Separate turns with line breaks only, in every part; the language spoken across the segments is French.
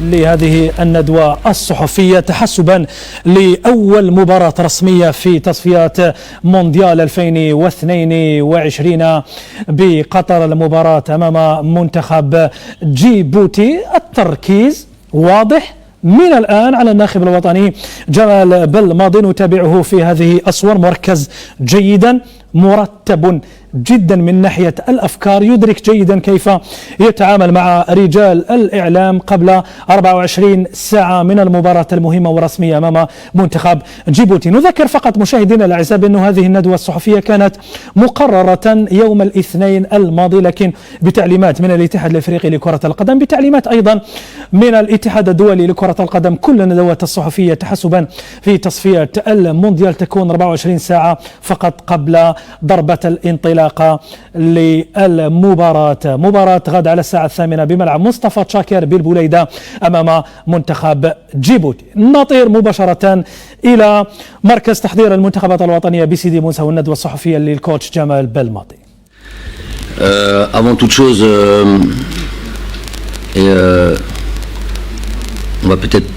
لهذه الندوة الصحفية تحسبا لأول مباراة رسمية في تصفيات مونديال 2022 بقطر. المباراة أمام منتخب جيبوتي. التركيز واضح من الآن على الناخب الوطني جمال بلماضي، نتابعه في هذه الصور. مركز جيدا، مرتب جدا من ناحية الأفكار، يدرك جيدا كيف يتعامل مع رجال الإعلام قبل 24 ساعة من المباراة المهمة والرسمية أمام منتخب جيبوتي. نذكر فقط مشاهدينا الأعزاء بأن هذه الندوة الصحفية كانت مقررة يوم الاثنين الماضي، لكن بتعليمات من الاتحاد الأفريقي لكرة القدم، بتعليمات أيضا من الاتحاد الدولي لكرة القدم. كل الندوات الصحفية تحسبا في تصفية المونديال تكون 24 ساعة فقط قبل ضربة الانطلاق للمباراة. مباراة غد على الساعة 8 بملعب مصطفى شاكر بالبوليدة أمام منتخب جيبوتي. نطير مباشرة إلى مركز تحضير المنتخبات الوطنية بسيدي موسى والندوة الصحفية للكوتش جمال بلماضي.
Avant toute chose, on va peut-être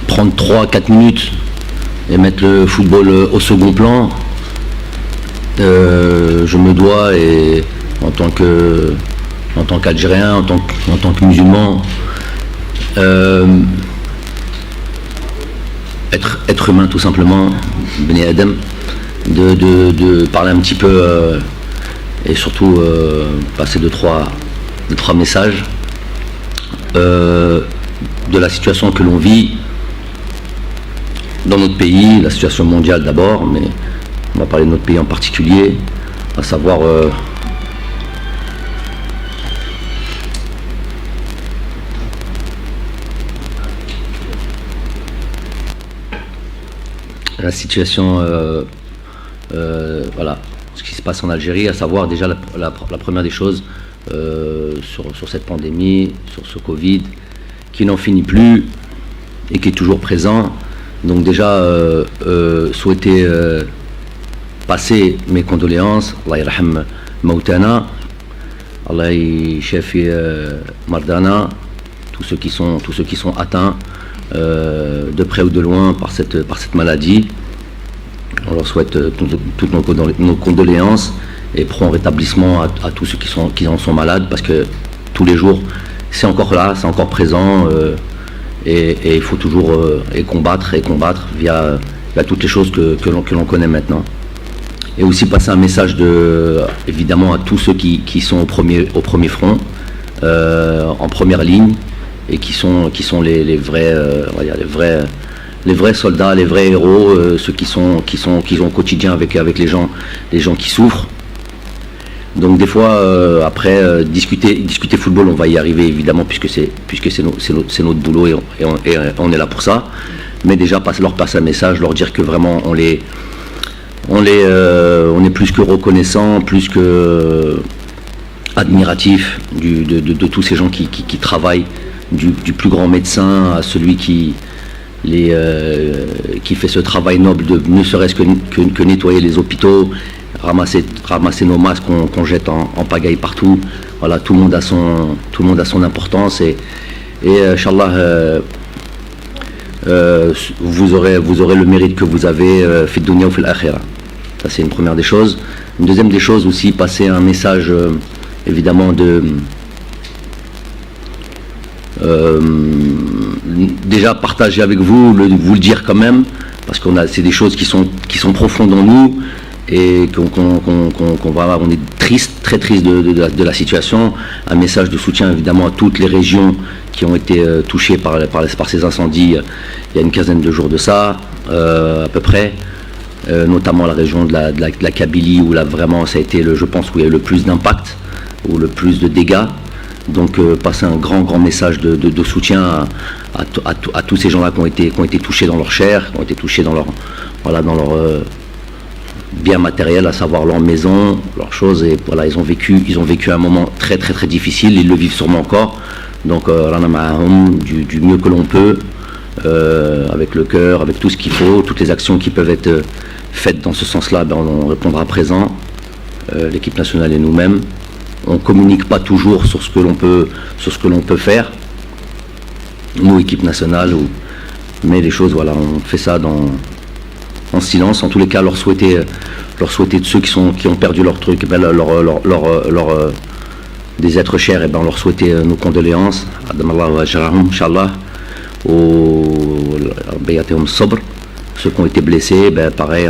prendre 3-4 minutes et mettre le football au second plan. Je me dois, et en tant qu'Algérien, en tant que musulman, être humain tout simplement, Beni Adam, de parler un petit peu et surtout passer deux trois messages de la situation que l'on vit dans notre pays, la situation mondiale d'abord, mais on va parler de notre pays en particulier, à savoir la situation, voilà, ce qui se passe en Algérie, à savoir déjà la première des choses sur cette pandémie, sur ce Covid, qui n'en finit plus et qui est toujours présent. Donc déjà, souhaiter passer mes condoléances, Allah yarham Mautana, Allah yashafi Mardana, tous ceux qui sont atteints de près ou de loin par cette maladie. On leur souhaite toutes nos condoléances et prompt rétablissement à tous ceux qui en sont malades, parce que tous les jours c'est encore là, c'est encore présent, et il faut toujours combattre via toutes les choses que l'on connaît maintenant. Et aussi passer un message évidemment à tous ceux qui sont au premier front, en première ligne, et qui sont les vrais, on va dire les vrais soldats, les vrais héros, ceux qui sont au quotidien avec les gens qui souffrent. Donc des fois, après discuter football, on va y arriver évidemment, puisque c'est notre boulot, et on est là pour ça. Mais déjà leur passer un message, leur dire que vraiment on est plus que reconnaissant, plus que admiratif de tous ces gens qui travaillent, du plus grand médecin à celui qui fait ce travail noble de ne serait-ce que nettoyer les hôpitaux, ramasser nos masques qu'on jette en pagaille partout. Voilà, tout le monde a son importance, et Inch'Allah, vous aurez le mérite que vous avez fi dunya ou fil akhira. Ça, c'est une première des choses. Une deuxième des choses aussi, passer un message évidemment déjà partager avec vous le dire quand même, parce c'est des choses qui sont profondes en nous, et on est triste, très triste de la situation. Un message de soutien évidemment à toutes les régions qui ont été touchées par ces incendies il y a une quinzaine de jours de ça, à peu près, notamment la région de la Kabylie, où là vraiment ça a été je pense où il y a eu le plus d'impact, ou le plus de dégâts. Donc passer un grand message de soutien à tous ces gens-là qui ont été touchés dans leur chair, qui ont été touchés dans leur bien matériel, à savoir leur maison, leurs choses. Et voilà, ils ont vécu un moment très très très difficile, ils le vivent sûrement encore. Donc du mieux que l'on peut, avec le cœur, avec tout ce qu'il faut, toutes les actions qui peuvent être faites dans ce sens-là, on répondra présent, l'équipe nationale et nous-mêmes. On ne communique pas toujours sur ce que l'on peut faire, nous, équipe nationale, mais les choses, voilà, on fait ça en silence. En tous les cas, leur souhaiter de ceux qui ont perdu leur truc, des êtres chers, et ben leur souhaiter nos condoléances. Inch'Allah. Ceux qui ont été blessés, ben pareil,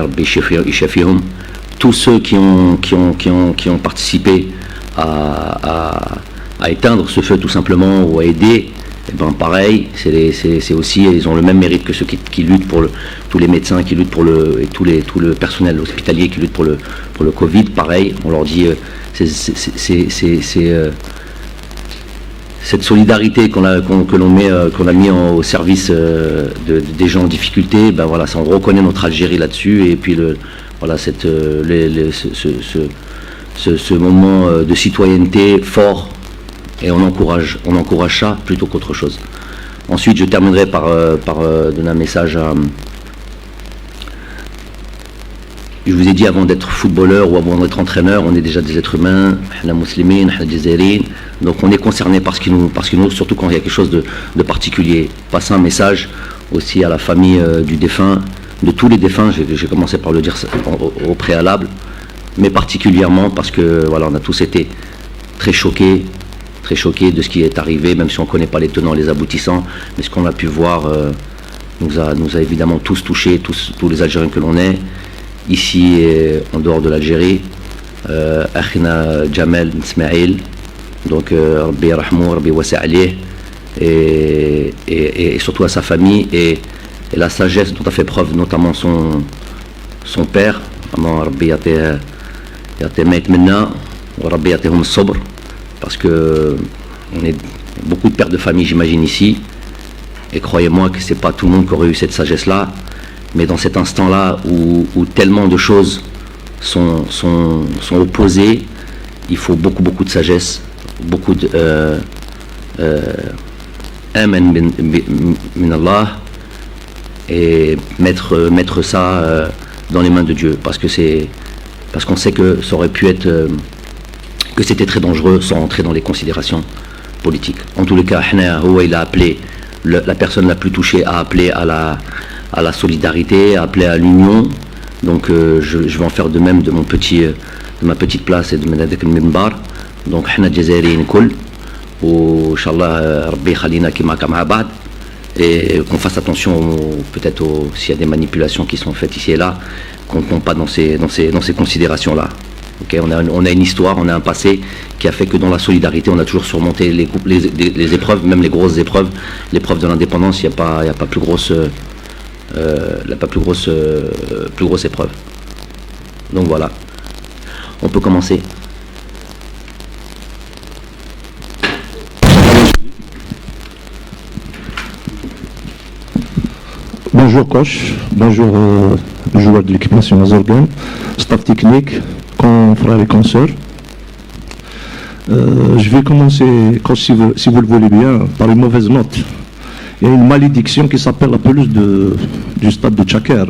tous ceux qui ont participé à éteindre ce feu tout simplement, ou à aider, et ben pareil, c'est aussi, ils ont le même mérite que ceux qui luttent tous les médecins qui luttent et tout le personnel hospitalier qui lutte pour le Covid, pareil, on leur dit cette solidarité qu'on a mis au service des gens en difficulté, ben voilà, ça, on reconnaît notre Algérie là-dessus, et puis ce moment de citoyenneté fort, et on encourage ça plutôt qu'autre chose. Ensuite, je terminerai par donner un message à... Je vous ai dit, avant d'être footballeur ou avant d'être entraîneur, on est déjà des êtres humains, donc on est concerné par ce qui nous, surtout quand il y a quelque chose de particulier. Passer un message aussi à la famille du défunt, de tous les défunts, j'ai commencé par le dire au préalable, mais particulièrement parce que voilà, on a tous été très choqués de ce qui est arrivé, même si on ne connaît pas les tenants, les aboutissants, mais ce qu'on a pu voir nous a évidemment tous touchés, tous les Algériens que l'on est, ici et en dehors de l'Algérie. Akhina Jamel Ismail, donc Rabbi Rahmou, Rabbi Wasi' alayh, et surtout à sa famille, et la sagesse dont a fait preuve notamment son père, Rabbi Yateh Meit Minna, ou Rabbi Yatehum Sobr, parce que on est beaucoup de pères de famille, j'imagine, ici, et croyez-moi que c'est pas tout le monde qui aurait eu cette sagesse-là, mais dans cet instant-là où tellement de choses sont opposées, il faut beaucoup de sagesse, beaucoup de amen min Allah, et mettre ça dans les mains de Dieu, parce qu'on sait que ça aurait pu être que c'était très dangereux sans entrer dans les considérations politiques. En tous les cas, il a appelé, la personne la plus touchée a appelé à la solidarité, a appelé à l'union. Donc je vais en faire de même de ma petite place et de Menadek al-Mimbar. Donc Hna Jazairiyin Kul, ou Inch'Allah Rabbi Khalina Kima Kama Ba'd, et qu'on fasse attention peut-être s'il y a des manipulations qui sont faites ici et là, qu'on ne tombe pas dans ces considérations-là. Okay, on a une histoire, on a un passé qui a fait que dans la solidarité, on a toujours surmonté les épreuves, même les grosses épreuves. L'épreuve de l'indépendance, il n'y a pas plus grosse épreuve. Donc voilà, on peut commencer.
Bonjour coach, bonjour joueurs de l'équipe nationale Zorgan, staff technique, frères et consoeurs. Je vais commencer, coach, si vous le voulez bien, par une mauvaise note. Il y a une malédiction qui s'appelle la pelouse du stade de Tchaker.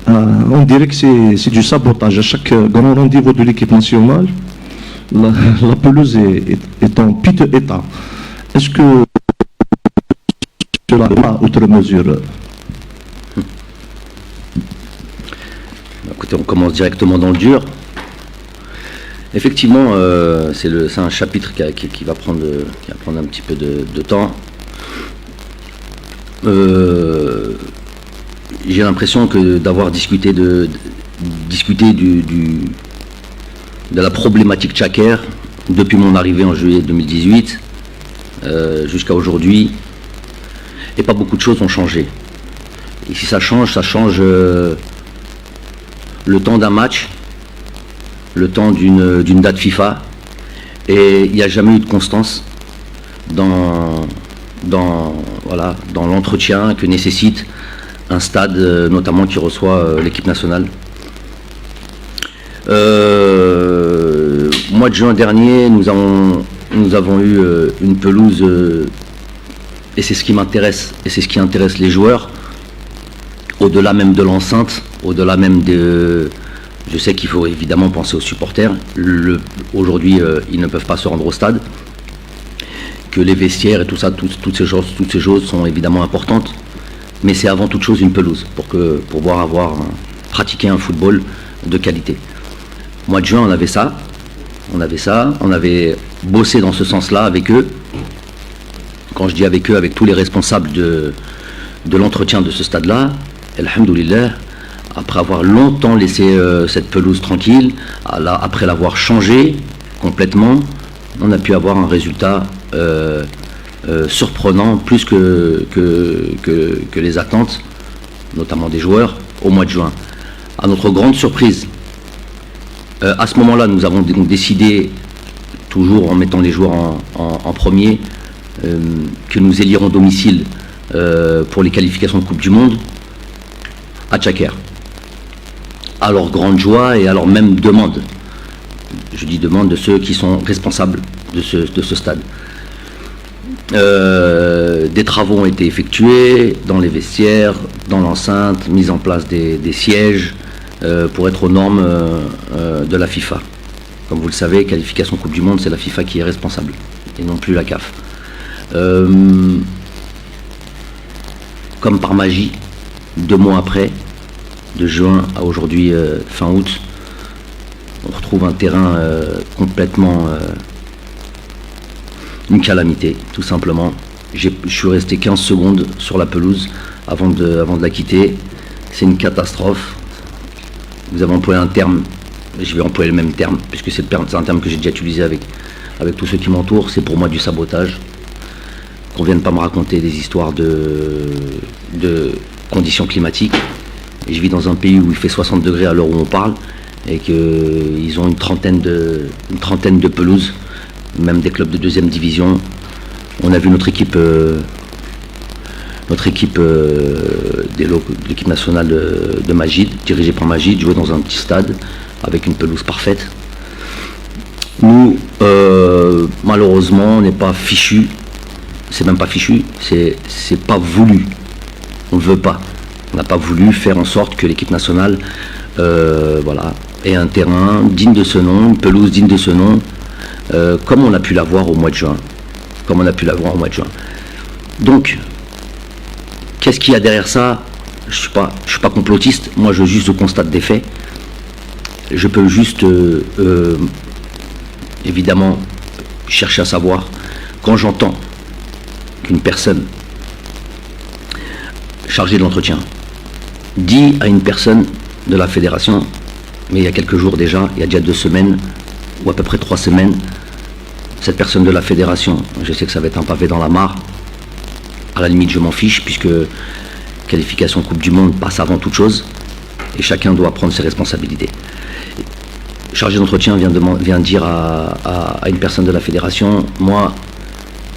On dirait que c'est du sabotage. À chaque grand rendez-vous de l'équipe nationale, la pelouse est en piteux état. Est-ce que cela a outre mesure?
Écoutez, on commence directement dans le dur. Effectivement, c'est un chapitre qui va prendre un petit peu de temps. J'ai l'impression que d'avoir discuté de la problématique Tchaker depuis mon arrivée en juillet 2018 jusqu'à aujourd'hui, et pas beaucoup de choses ont changé. Et si ça change le temps d'un match, le temps d'une date FIFA, et il n'y a jamais eu de constance dans l'entretien que nécessite un stade, notamment qui reçoit l'équipe nationale. Mois de juin dernier, nous avons eu une pelouse, et c'est ce qui m'intéresse, et c'est ce qui intéresse les joueurs, au-delà même de l'enceinte, au-delà même de... Je sais qu'il faut évidemment penser aux supporters. Aujourd'hui, ils ne peuvent pas se rendre au stade. que les vestiaires et tout ça, toutes ces choses sont évidemment importantes, mais c'est avant toute chose une pelouse pour pouvoir pratiquer un football de qualité. Au mois de juin, on avait ça, on avait bossé dans ce sens-là avec eux. Quand je dis avec eux, avec tous les responsables de l'entretien de ce stade-là, alhamdoulilah, après avoir longtemps laissé cette pelouse tranquille, après l'avoir changée complètement, on a pu avoir un résultat surprenant, plus que les attentes, notamment des joueurs, au mois de juin. À notre grande surprise, à ce moment-là, nous avons donc décidé, toujours en mettant les joueurs en premier, que nous élirons domicile pour les qualifications de Coupe du Monde à Tchaker. À leur grande joie et à leur même demande. Je dis demande de ceux qui sont responsables de ce stade. Des travaux ont été effectués dans les vestiaires, dans l'enceinte, mise en place des sièges pour être aux normes de la FIFA. Comme vous le savez, qualification Coupe du Monde, c'est la FIFA qui est responsable et non plus la CAF. Comme par magie, 2 mois après, de juin à aujourd'hui fin août, on retrouve un terrain complètement une calamité, tout simplement. Je suis resté 15 secondes sur la pelouse avant de la quitter. C'est une catastrophe. Vous avez employé un terme, je vais employer le même terme, puisque c'est un terme que j'ai déjà utilisé avec tous ceux qui m'entourent. C'est pour moi du sabotage. Qu'on vienne pas me raconter des histoires de conditions climatiques. Et je vis dans un pays où il fait 60 degrés à l'heure où on parle, et qu'ils ont une trentaine de pelouses, même des clubs de 2e division. On a vu notre équipe l'équipe nationale de Majid, dirigée par Majid, jouer dans un petit stade avec une pelouse parfaite. Nous, malheureusement, on n'est pas fichus. C'est même pas fichu, c'est pas voulu. On ne veut pas. On n'a pas voulu faire en sorte que l'équipe nationale ait un terrain digne de ce nom, une pelouse digne de ce nom, comme on a pu l'avoir au mois de juin. Donc, qu'est-ce qu'il y a derrière ça? Je suis pas complotiste, moi je constate des faits. Je peux juste, évidemment, chercher à savoir, quand j'entends qu'une personne chargée de l'entretien dit à une personne de la fédération, mais il y a quelques jours déjà, il y a déjà 2 semaines, ou à peu près 3 semaines, cette personne de la fédération, je sais que ça va être un pavé dans la mare, à la limite je m'en fiche, puisque qualification Coupe du Monde passe avant toute chose, et chacun doit prendre ses responsabilités. Chargé d'entretien vient dire à une personne de la fédération, moi,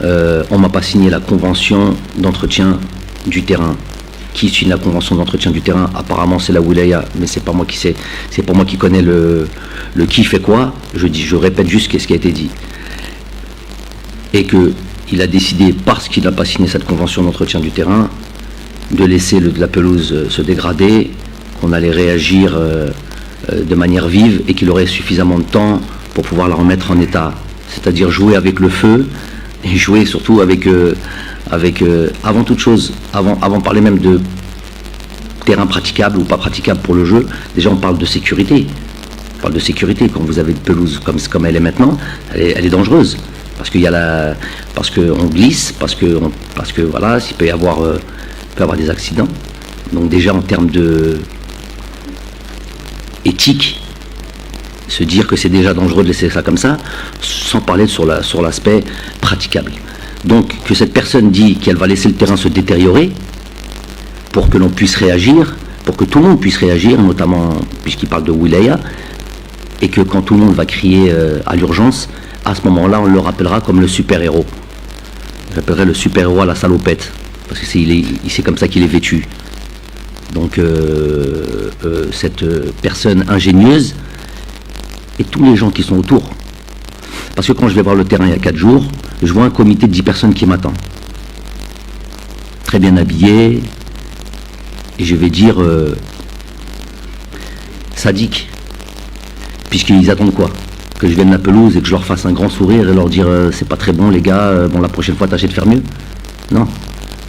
on m'a pas signé la convention d'entretien du terrain. Qui signe la convention d'entretien du terrain? Apparemment c'est la Wilaya, mais c'est pas moi qui sais, c'est pas moi qui connais le qui fait quoi. Je répète juste ce qui a été dit. Et qu'il a décidé, parce qu'il n'a pas signé cette convention d'entretien du terrain, de laisser la pelouse se dégrader, qu'on allait réagir de manière vive et qu'il aurait suffisamment de temps pour pouvoir la remettre en état. C'est-à-dire jouer avec le feu et jouer surtout avec avant toute chose, avant de parler même de terrain praticable ou pas praticable pour le jeu, déjà on parle de sécurité. On parle de sécurité. Quand vous avez une pelouse comme elle est maintenant, elle est dangereuse. Parce qu'on glisse, parce que voilà, il peut y avoir des accidents. Donc déjà en termes de éthique, se dire que c'est déjà dangereux de laisser ça comme ça, sans parler sur l'aspect praticable. Donc que cette personne dit qu'elle va laisser le terrain se détériorer pour que l'on puisse réagir, pour que tout le monde puisse réagir, notamment puisqu'il parle de Wilaya, et que quand tout le monde va crier à l'urgence, à ce moment-là on le rappellera comme le super-héros. J'appellerai le super-héros à la salopette, parce que c'est comme ça qu'il est vêtu. Donc cette personne ingénieuse et tous les gens qui sont autour. Parce que quand je vais voir le terrain il y a 4 jours, je vois un comité de 10 personnes qui m'attend. Très bien habillé, et je vais dire sadique. Puisqu'ils attendent quoi? que je vienne de la pelouse et que je leur fasse un grand sourire et leur dire c'est pas très bon les gars, bon la prochaine fois tâchez de faire mieux. Non.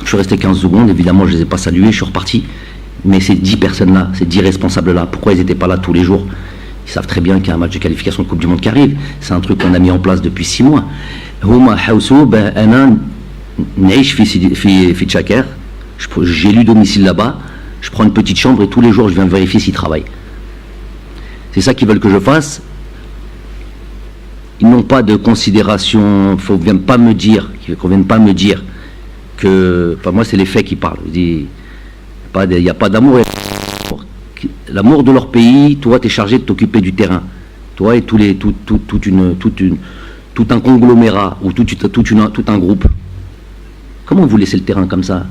Je suis resté 15 secondes, évidemment je les ai pas salués, je suis reparti. Mais ces 10 personnes-là, ces 10 responsables-là, pourquoi ils n'étaient pas là tous les jours? Ils savent très bien qu'il y a un match de qualification de Coupe du Monde qui arrive. C'est un truc qu'on a mis en place depuis 6 mois. J'ai lu domicile là-bas, je prends une petite chambre et tous les jours je viens vérifier s'ils travaillent. C'est ça qu'ils veulent que je fasse. Ils n'ont pas de considération, qu'on ne vienne pas me dire que... Enfin, moi c'est les faits qui parlent. Il n'y a pas d'amour. L'amour de leur pays, toi tu es chargé de t'occuper du terrain. Toi et tout un conglomérat ou tout un groupe. Comment vous laissez le terrain comme ça?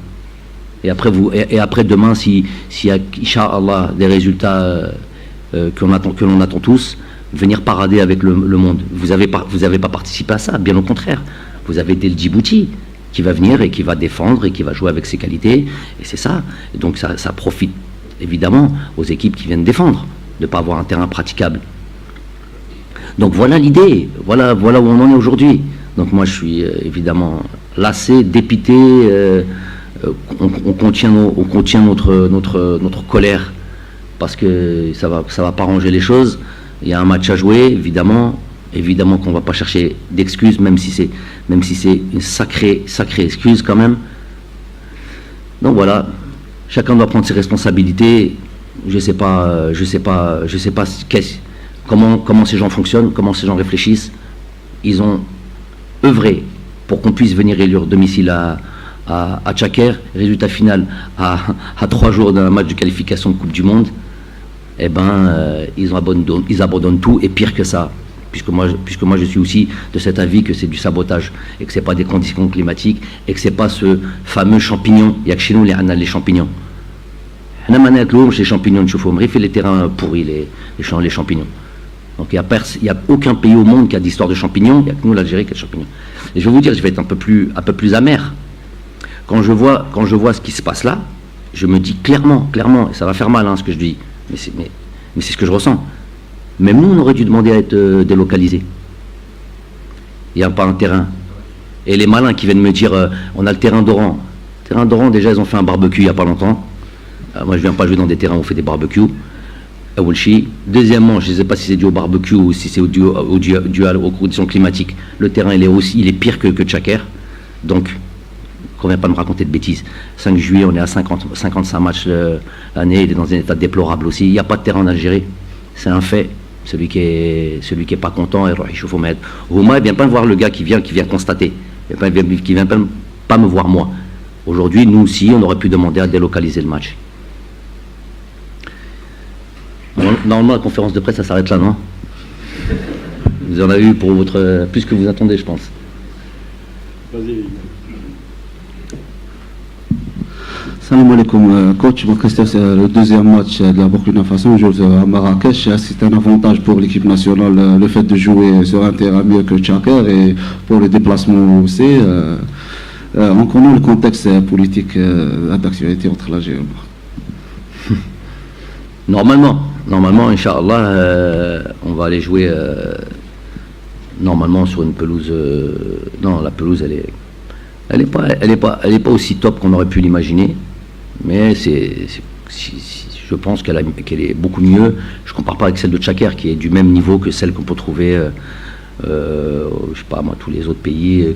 Et après demain, s'il y a, Inch'Allah, des résultats que l'on attend tous, venir parader avec le monde. Vous avez pas participé à ça, bien au contraire. Vous avez été le Djibouti qui va venir et qui va défendre et qui va jouer avec ses qualités. Et c'est ça. Et donc ça profite évidemment aux équipes qui viennent défendre, de ne pas avoir un terrain praticable. Donc voilà l'idée, voilà où on en est aujourd'hui. Donc moi je suis évidemment lassé, dépité, on contient notre colère parce que ça va pas ranger les choses. Il y a un match à jouer, évidemment qu'on va pas chercher d'excuses, même si c'est une sacrée excuse quand même. Donc voilà, chacun doit prendre ses responsabilités. Je sais pas comment ces gens fonctionnent, comment ces gens réfléchissent. Ils ont œuvré pour qu'on puisse venir élire domicile à Tchaker. Résultat final, à 3 jours d'un match de qualification de Coupe du Monde, eh ben, ils abandonnent tout, et pire que ça, puisque moi je suis aussi de cet avis que c'est du sabotage, et que c'est pas des conditions climatiques, et que c'est pas ce fameux champignon. Il y a que chez nous les champignons. Les champignons, les terrains pourris, les champignons. Donc il n'y a aucun pays au monde qui a d'histoire de champignons, il n'y a que nous, l'Algérie, qui a de champignons. Et je vais vous dire, je vais être un peu plus amer. Quand je vois ce qui se passe là, je me dis clairement, et ça va faire mal ce que je dis, mais c'est ce que je ressens. Même nous, on aurait dû demander à être délocalisés. Il n'y a pas un terrain. Et les malins qui viennent me dire, on a le terrain d'Oran. Le terrain d'Oran, déjà, ils ont fait un barbecue il n'y a pas longtemps. Moi, je ne viens pas jouer dans des terrains où on fait des barbecues. Deuxièmement, je ne sais pas si c'est dû au barbecue ou si c'est dû aux conditions climatiques. Le terrain, il est pire que Tchaker. Donc, qu'on ne vient pas me raconter de bêtises. 5 juillet, on est à 55 matchs l'année, il est dans un état déplorable aussi. Il n'y a pas de terrain en Algérie. C'est un fait. Celui qui est pas content, il faut mettre. Houma, il ne vient pas me voir le gars qui vient constater. Il ne vient pas me voir moi. Aujourd'hui, nous aussi, on aurait pu demander à délocaliser le match. Normalement, la conférence de presse, ça s'arrête là, non? Vous en avez eu pour plus que vous attendez, je pense.
Vas-y. Salam alaikum, coach. C'est le deuxième match de la Burkina Faso à Marrakech. C'est un avantage pour l'équipe nationale, le fait de jouer sur un terrain mieux que Tchaker, et pour les déplacements aussi. On connaît le contexte politique d'actualité entre l'Algérie et le Maroc.
Normalement, Inch'Allah, on va aller jouer normalement sur une pelouse. Non, la pelouse, elle est pas aussi top qu'on aurait pu l'imaginer, mais je pense qu'elle est beaucoup mieux. Je ne compare pas avec celle de Tchaker, qui est du même niveau que celle qu'on peut trouver, je sais pas moi, tous les autres pays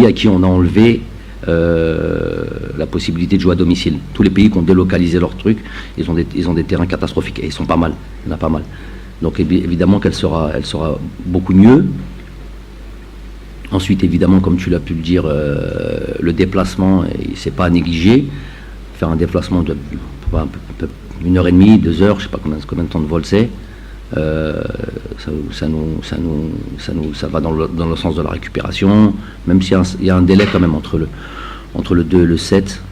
à qui on a enlevé la possibilité de jouer à domicile. Tous les pays qui ont délocalisé leurs trucs, ils ont des terrains catastrophiques, et ils sont pas mal, il y en a pas mal. Donc évidemment qu'elle sera beaucoup mieux. Ensuite, évidemment, comme tu l'as pu le dire, le déplacement, c'est pas à négliger. Faire un déplacement de 1h30, 2 heures, je sais pas combien de temps de vol c'est. Ça va dans le sens de la récupération, même s'il y a un délai quand même entre le 2 et le 7.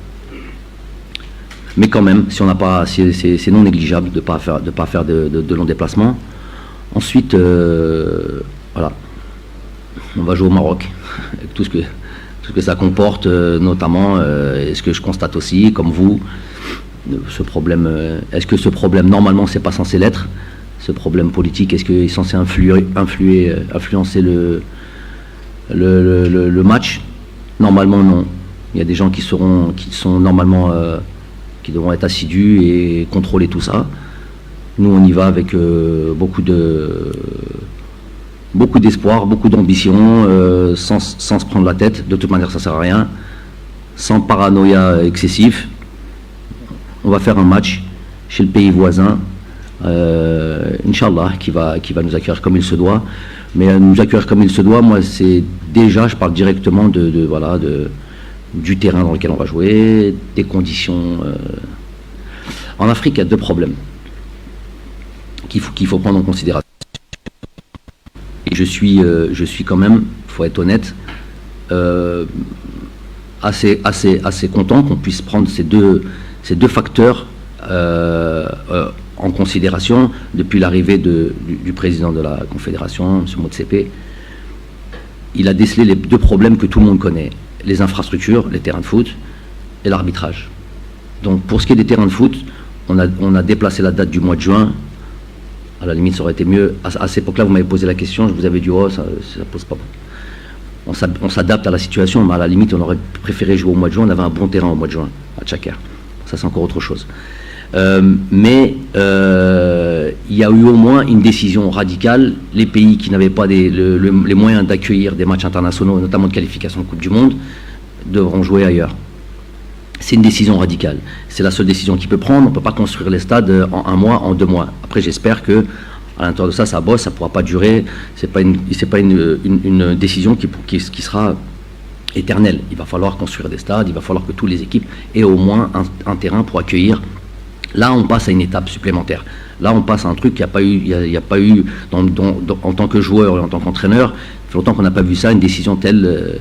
Mais quand même, si on n'a pas, c'est non négligeable de pas faire de longs déplacements. Ensuite, voilà, on va jouer au Maroc, avec tout ce que ça comporte, notamment, et ce que je constate aussi, comme vous, ce problème. Est-ce que ce problème, normalement, c'est pas censé l'être? ce problème politique, est-ce qu'il est censé influencer le match? Normalement non. Il y a des gens qui sont normalement qui devront être assidus et contrôler tout ça. Nous on y va avec beaucoup d'espoir, beaucoup d'ambition, sans se prendre la tête. De toute manière ça sert à rien, sans paranoïa excessif. On va faire un match chez le pays voisin, Inch'Allah, qui va nous accueillir comme il se doit. Mais nous accueillir comme il se doit, moi c'est déjà, je parle directement du terrain dans lequel on va jouer, des conditions. En Afrique, il y a deux problèmes qu'il faut prendre en considération. Et je suis quand même, il faut être honnête, assez content qu'on puisse prendre ces deux facteurs en considération depuis l'arrivée du président de la Confédération, M. Motsepe. Il a décelé les deux problèmes que tout le monde connaît, les infrastructures, les terrains de foot et l'arbitrage. Donc pour ce qui est des terrains de foot, on a déplacé la date du mois de juin. À la limite, ça aurait été mieux. À cette époque-là, vous m'avez posé la question, je vous avais dit, oh, ça pose pas. On s'adapte à la situation, mais à la limite, on aurait préféré jouer au mois de juin. On avait un bon terrain au mois de juin, à Tchaker. Ça, c'est encore autre chose. Mais il y a eu au moins une décision radicale. Les pays qui n'avaient pas les moyens d'accueillir des matchs internationaux, notamment de qualification de Coupe du Monde, devront jouer ailleurs. C'est une décision radicale. C'est la seule décision qu'il peut prendre. On ne peut pas construire les stades en 1 mois, en 2 mois. Après, j'espère que à l'intérieur de ça bosse, ça ne pourra pas durer. C'est pas une décision qui sera éternelle. Il va falloir construire des stades, il va falloir que toutes les équipes aient au moins un terrain pour accueillir. Là, on passe à une étape supplémentaire. Là, on passe à un truc qu'il n'y a pas eu en tant que joueur et en tant qu'entraîneur. Il fait longtemps qu'on n'a pas vu ça, une décision telle.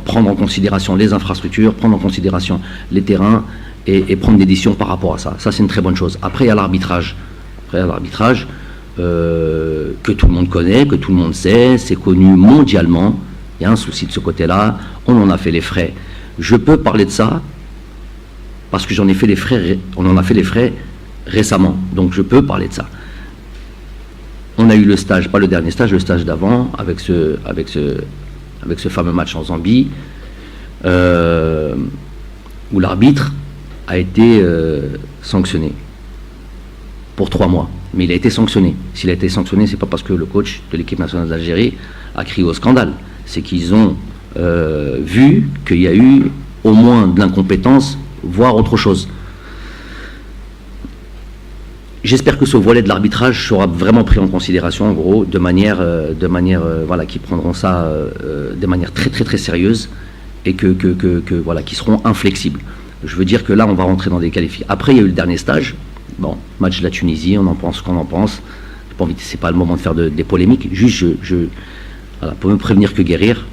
Prendre en considération les infrastructures, prendre en considération les terrains et prendre des décisions par rapport à ça. Ça, c'est une très bonne chose. Après, il y a l'arbitrage. Que tout le monde connaît, que tout le monde sait, c'est connu mondialement. Il y a un souci de ce côté-là. On en a fait les frais. Je peux parler de ça parce que on en a fait les frais récemment. Donc, je peux parler de ça. On a eu le stage, pas le dernier stage, le stage d'avant, avec ce fameux match en Zambie, où l'arbitre a été sanctionné pour 3 mois. Mais il a été sanctionné. S'il a été sanctionné, c'est pas parce que le coach de l'équipe nationale d'Algérie a crié au scandale. C'est qu'ils ont vu qu'il y a eu au moins de l'incompétence, voire autre chose. J'espère que ce volet de l'arbitrage sera vraiment pris en considération, en gros, de manière qui prendront ça de manière très très très sérieuse et qui seront inflexibles. Je veux dire que là, on va rentrer dans des qualifications. Après, il y a eu le dernier stage. Bon, match de la Tunisie, on en pense ce qu'on en pense. J'ai pas envie, c'est pas le moment de faire des polémiques. Juste, pour me prévenir que guérir.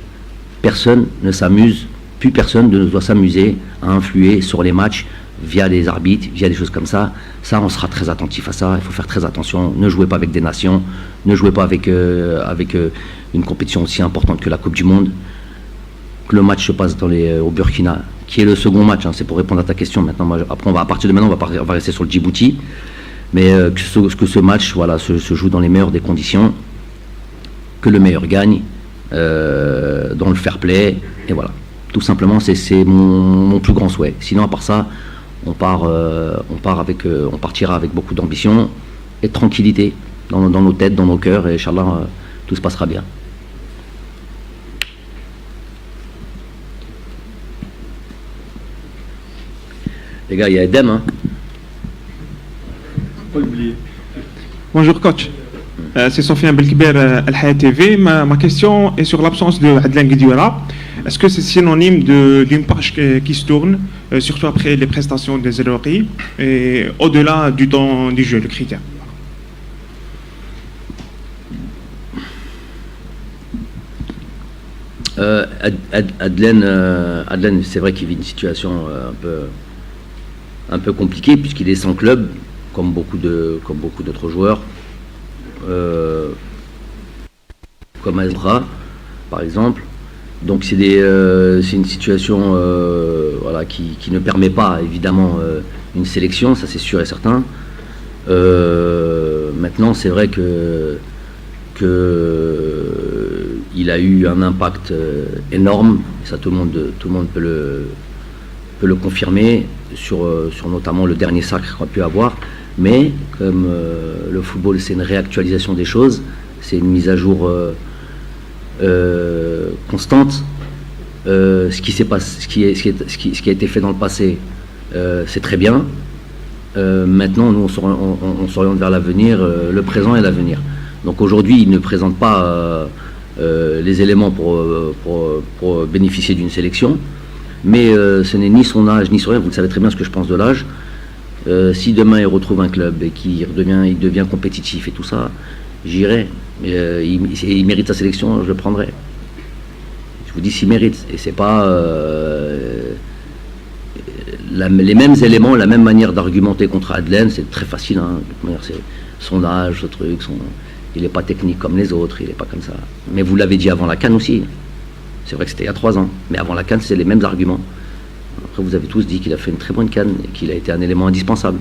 Personne ne s'amuse, plus personne ne doit s'amuser à influer sur les matchs via les arbitres, via des choses comme ça. Ça, on sera très attentif à ça. Il faut faire très attention. Ne jouez pas avec des nations. Ne jouez pas avec une compétition aussi importante que la Coupe du Monde. Que le match se passe au Burkina, qui est le second match. C'est pour répondre à ta question. Maintenant, après, à partir de maintenant, on va rester sur le Djibouti. Mais que ce match se joue dans les meilleures des conditions. Que le meilleur gagne. Dans le fair play. Et voilà. Tout simplement, c'est mon plus grand souhait. Sinon, à part ça, on partira avec beaucoup d'ambition et de tranquillité dans nos têtes, dans nos cœurs, et Inch'Allah, tout se passera bien. Les gars, il y a Edem, hein.
Bonjour coach, c'est Sofiane Belkibir, Al Hayat TV. Ma question est sur l'absence de Adlan Guedioura. Est-ce que c'est synonyme d'une page qui se tourne, surtout après les prestations des Elori, et au-delà du temps du jeu, le critère?
Adlan, c'est vrai qu'il vit une situation un peu compliquée puisqu'il est sans club, comme beaucoup d'autres joueurs, comme Azra, par exemple. Donc c'est une situation qui ne permet pas évidemment une sélection, ça c'est sûr et certain. Maintenant Maintenant, c'est vrai il a eu un impact énorme, et ça tout le monde peut le confirmer, sur notamment le dernier sacre qu'on a pu avoir. Mais comme le football, c'est une réactualisation des choses, c'est une mise à jour constante. Ce qui a été fait dans le passé, c'est très bien. Maintenant, nous, on s'oriente vers l'avenir, le présent et l'avenir. Donc aujourd'hui, il ne présente pas les éléments pour bénéficier d'une sélection, mais ce n'est ni son âge, ni son rien. Vous le savez très bien ce que je pense de l'âge. Si demain il retrouve un club et qu'il devient compétitif et tout ça, j'irai. Il mérite sa sélection, je le prendrai. Je vous dis s'il mérite. Et c'est pas les mêmes éléments, la même manière d'argumenter contre Adlen, c'est très facile. Hein. C'est son âge, ce truc, il n'est pas technique comme les autres, il n'est pas comme ça. Mais vous l'avez dit avant la CAN aussi. C'est vrai que c'était il y a 3 ans. Mais avant la CAN, c'est les mêmes arguments. Après, vous avez tous dit qu'il a fait une très bonne CAN et qu'il a été un élément indispensable.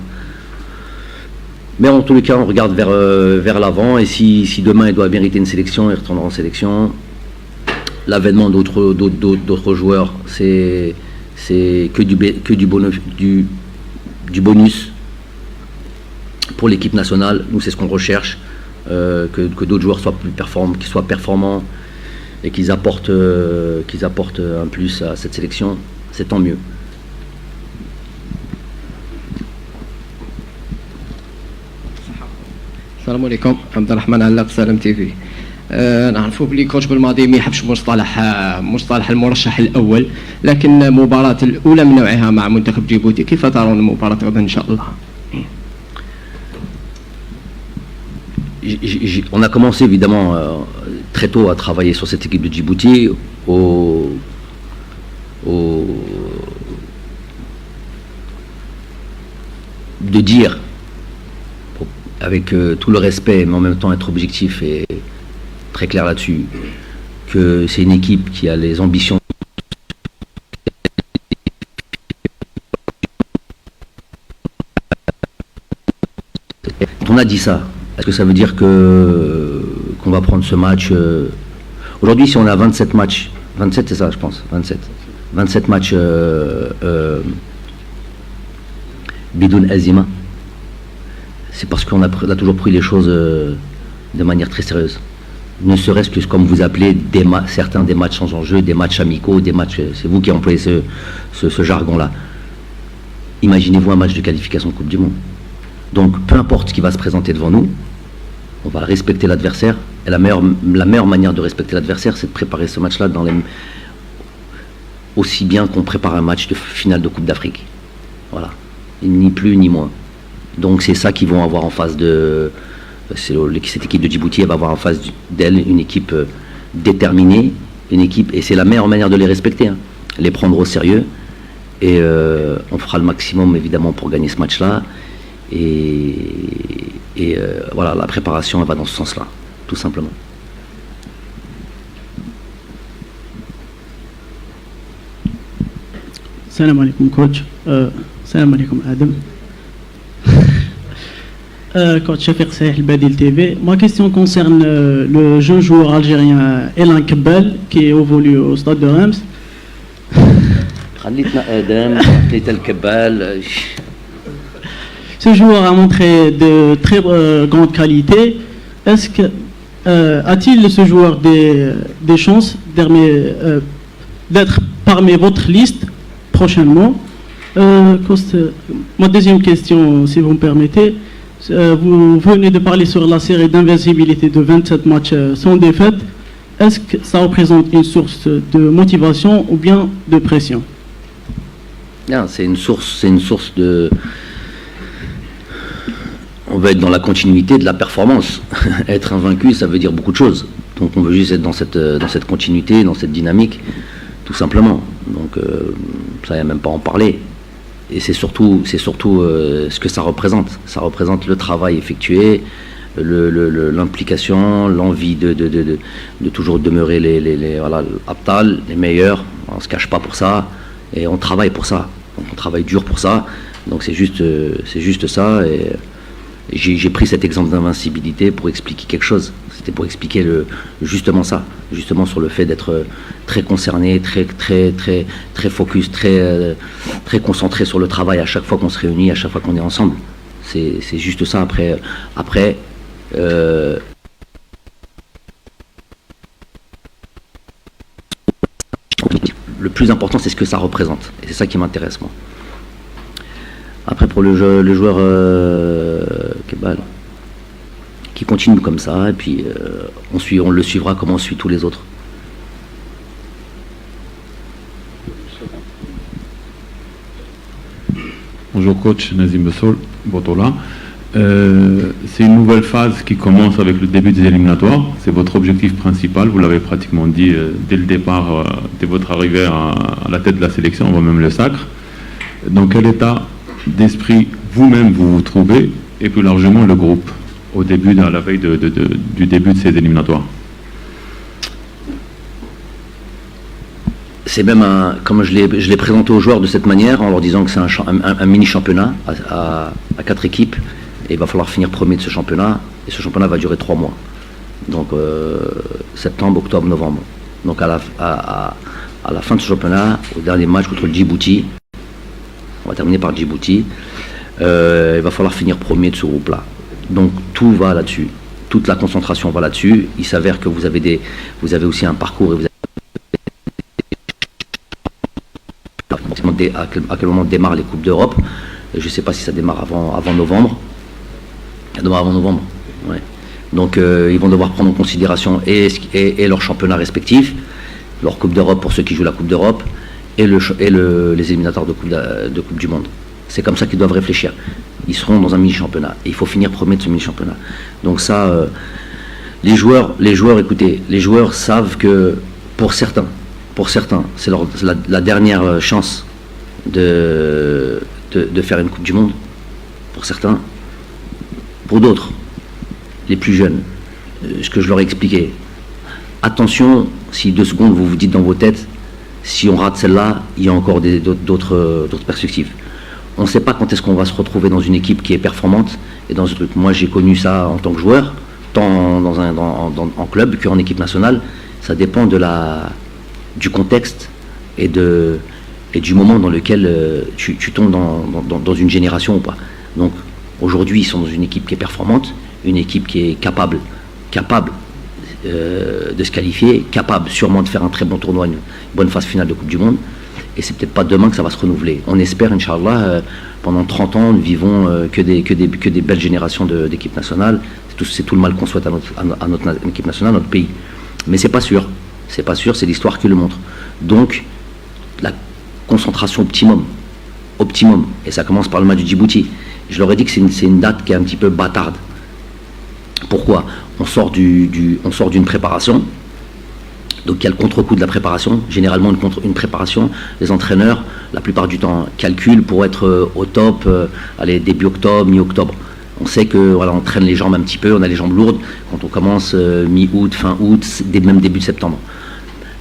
Mais en tous les cas, on regarde vers l'avant. Et si demain il doit mériter une sélection, il retournera en sélection. L'avènement d'autres joueurs, c'est que du bonus pour l'équipe nationale. Nous, c'est ce qu'on recherche, que d'autres joueurs soient performants et qu'ils apportent un plus à cette sélection. C'est tant mieux.
السلام عليكم. عبد الرحمن علاق سلام تي في. نعرفوا بلي كوتش بالماضي ما يحبش مصطلح المرشح الاول، لكن المباراه الاولى من نوعها مع منتخب جيبوتي، كيف ترون المباراه غدا ان شاء الله؟
On a commencé évidemment très tôt à travailler sur cette équipe de Djibouti de dire, avec tout le respect, mais en même temps être objectif et très clair là-dessus, que c'est une équipe qui a les ambitions. On a dit ça. Est-ce que ça veut dire qu'on va prendre ce match aujourd'hui, si on a 27 matchs, 27 c'est ça je pense, 27 matchs Bidoun Azima, c'est parce qu'on a toujours pris les choses de manière très sérieuse. Ne serait-ce que, comme vous appelez, certains des matchs sans enjeu, des matchs amicaux, des matchs, c'est vous qui employez ce jargon-là. Imaginez-vous un match de qualification de Coupe du Monde. Donc, peu importe ce qui va se présenter devant nous, on va respecter l'adversaire. Et la meilleure manière de respecter l'adversaire, c'est de préparer ce match-là aussi bien qu'on prépare un match de finale de Coupe d'Afrique. Voilà. Ni plus ni moins. Donc, c'est ça qu'ils vont avoir en face cette équipe de Djibouti, elle va avoir en face d'elle une équipe déterminée, et c'est la meilleure manière de les respecter, hein. Les prendre au sérieux, et on fera le maximum évidemment pour gagner ce match-là. Et voilà, la préparation elle va dans ce sens-là, tout simplement.
Salam alaikum coach, salam alaikum Adam. Coach Shafiq Sahel Badil TV. Ma question concerne le jeune joueur algérien Elan Kebal qui évolue au stade de Reims. Ce joueur a montré de très grandes qualités. Est-ce que a-t-il ce joueur des chances d'être parmi votre liste prochainement? Ma deuxième question, si vous me permettez, vous venez de parler sur la série d'invincibilité de 27 matchs sans défaite. Est-ce que ça représente une source de motivation ou bien de pression?
Non, c'est une source de... On veut être dans la continuité de la performance. Être invaincu, ça veut dire beaucoup de choses. Donc on veut juste être dans cette continuité, dans cette dynamique, tout simplement. Donc ça, il n'y a même pas à en parler. Et c'est surtout ce que ça représente. Ça représente le travail effectué, l'implication, l'envie de toujours demeurer les Abtal, les meilleurs. On ne se cache pas pour ça et on travaille pour ça. Donc on travaille dur pour ça. Donc c'est juste ça. J'ai pris cet exemple d'invincibilité pour expliquer quelque chose. C'était pour expliquer justement ça, justement sur le fait d'être très concerné, très focus, très concentré sur le travail à chaque fois qu'on se réunit, à chaque fois qu'on est ensemble. C'est juste ça. Après le plus important, c'est ce que ça représente. Et c'est ça qui m'intéresse, moi. Après, pour le joueur Kebal, qui continue comme ça, et puis on le suivra comme on suit tous les autres.
Bonjour coach, Nazim Bessol, Botola. C'est une nouvelle phase qui commence avec le début des éliminatoires. C'est votre objectif principal, vous l'avez pratiquement dit dès le départ, dès votre arrivée à la tête de la sélection, on voit même le sacre. Dans quel état d'esprit vous-même vous trouvez, et plus largement le groupe, au début, à la veille du début de ces éliminatoires?
C'est même comme je l'ai présenté aux joueurs de cette manière, en leur disant que c'est un mini-championnat à 4 équipes, et il va falloir finir premier de ce championnat, et ce championnat va durer 3 mois. Donc septembre, octobre, novembre. Donc à la fin de ce championnat, au dernier match contre le Djibouti, on va terminer par Djibouti, il va falloir finir premier de ce groupe-là. Donc tout va là-dessus, toute la concentration va là-dessus. Il s'avère que vous avez aussi un parcours, et vous avez à quel moment démarrent les Coupes d'Europe. Je ne sais pas si ça démarre avant novembre. Ça démarre avant novembre, ouais. Donc ils vont devoir prendre en considération et leur championnat respectif, leur Coupe d'Europe pour ceux qui jouent la Coupe d'Europe, et les éliminatoires de Coupe du Monde. C'est comme ça qu'ils doivent réfléchir. Ils seront dans un mini-championnat. Et il faut finir premier de ce mini-championnat. Donc ça, les joueurs, écoutez, les joueurs savent que pour certains, c'est la dernière chance de faire une Coupe du Monde. Pour certains. Pour d'autres, les plus jeunes, ce que je leur ai expliqué. Attention, si 2 secondes vous vous dites dans vos têtes, si on rate celle-là, il y a encore d'autres perspectives. On ne sait pas quand est-ce qu'on va se retrouver dans une équipe qui est performante et dans ce truc. Moi, j'ai connu ça en tant que joueur, tant en club qu'en équipe nationale. Ça dépend du contexte et du moment dans lequel tu tombes dans une génération ou pas. Donc, aujourd'hui, ils sont dans une équipe qui est performante, une équipe qui est capable de se qualifier, capable sûrement de faire un très bon tournoi, une bonne phase finale de Coupe du Monde. Et c'est peut-être pas demain que ça va se renouveler. On espère, Inch'Allah, pendant 30 ans, nous vivons que des belles générations d'équipes nationales. C'est tout le mal qu'on souhaite à notre équipe nationale, à notre pays. Mais c'est pas sûr. C'est pas sûr, c'est l'histoire qui le montre. Donc, la concentration optimum. Et ça commence par le match du Djibouti. Je leur ai dit que c'est une date qui est un petit peu bâtarde. Pourquoi ? On sort d'une préparation. Donc il y a le contre-coup de la préparation. Généralement une préparation, les entraîneurs, la plupart du temps, calculent pour être au top, début octobre, mi-octobre. On sait que on traîne les jambes un petit peu, on a les jambes lourdes quand on commence mi-août, fin août, même début septembre.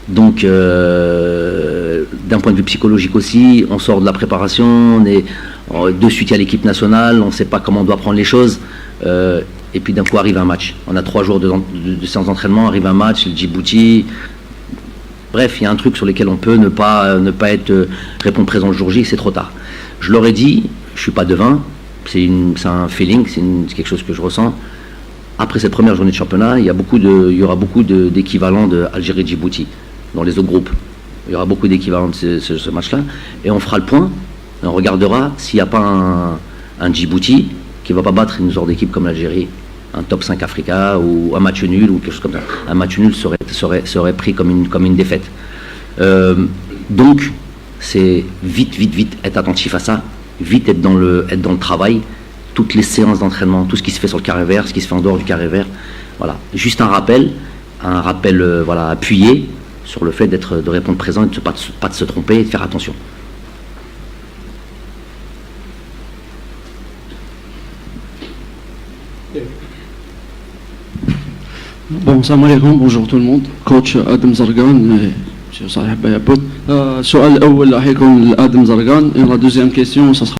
Donc d'un point de vue psychologique aussi, on sort de la préparation, on est de suite il y a l'équipe nationale, on ne sait pas comment on doit prendre les choses. Et puis d'un coup arrive un match. On a 3 jours de séance d'entraînement, arrive un match, le Djibouti. Bref, il y a un truc sur lequel on peut ne pas répondre présent le jour J, c'est trop tard. Je leur ai dit, je ne suis pas devin, c'est un feeling, c'est quelque chose que je ressens. Après cette première journée de championnat, il y aura beaucoup d'équivalents de Algérie-Djibouti dans les autres groupes. Il y aura beaucoup d'équivalents de ce match-là. Et on fera le point, et on regardera s'il n'y a pas un Djibouti qui ne va pas battre une sorte d'équipe comme l'Algérie, un top 5 Africa ou un match nul ou quelque chose comme ça. Un match nul serait pris comme une défaite. Donc, c'est vite être attentif à ça, vite être dans le travail, toutes les séances d'entraînement, tout ce qui se fait sur le carré vert, ce qui se fait en dehors du carré vert. Voilà. Juste un rappel appuyé sur le fait de répondre présent et de pas de se tromper et de faire attention.
Bon, salam alaikum, bonjour tout le monde. Coach Adam Zargan, monsieur Salih Bayabout. السؤال الأول راح يكون لآدم زرقان. Et la deuxième question, ça sera